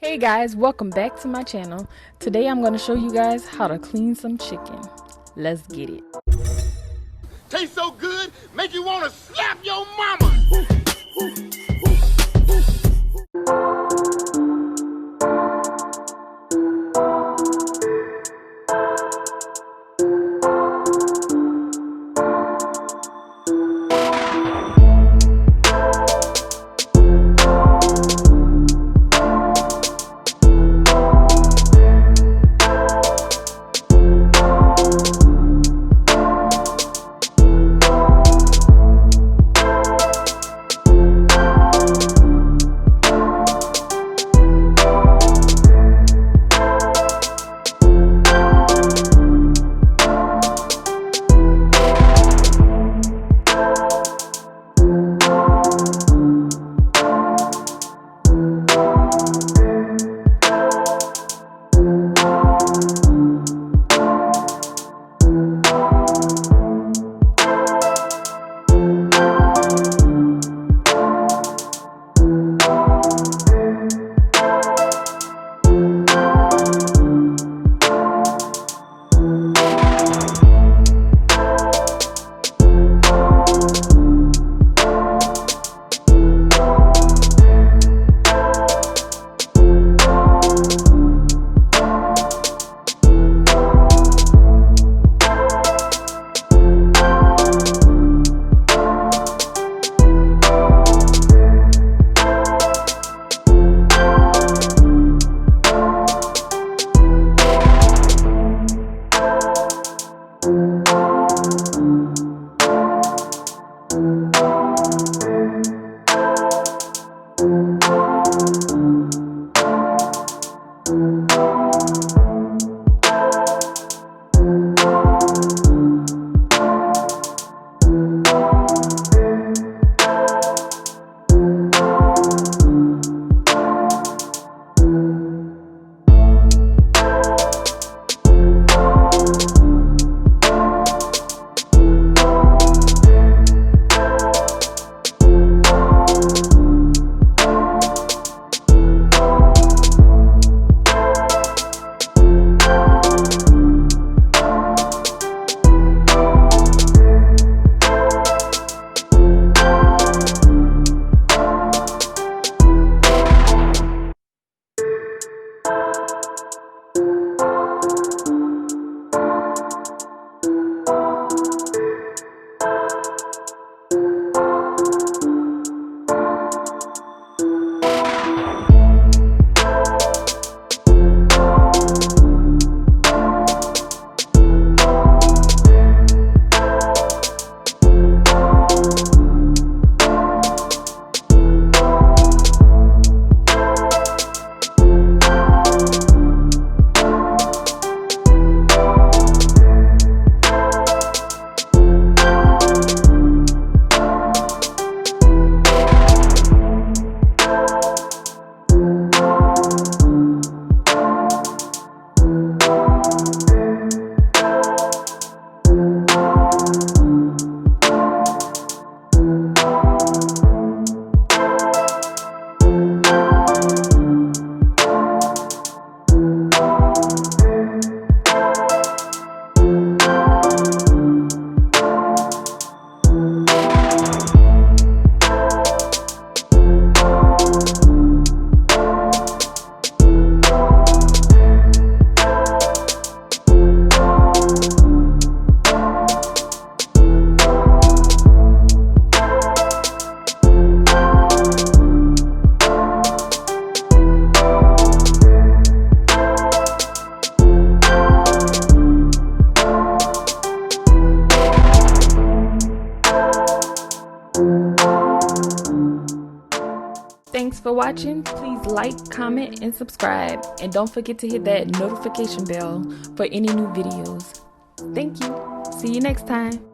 Hey guys, welcome back to my channel. Today I'm going to show you guys how to clean some chicken. Let's get it. Tastes so good, make you want to slap your mama. Thanks for watching. Please like, comment, and subscribe. And don't forget to hit that notification bell for any new videos. Thank you. See you next time.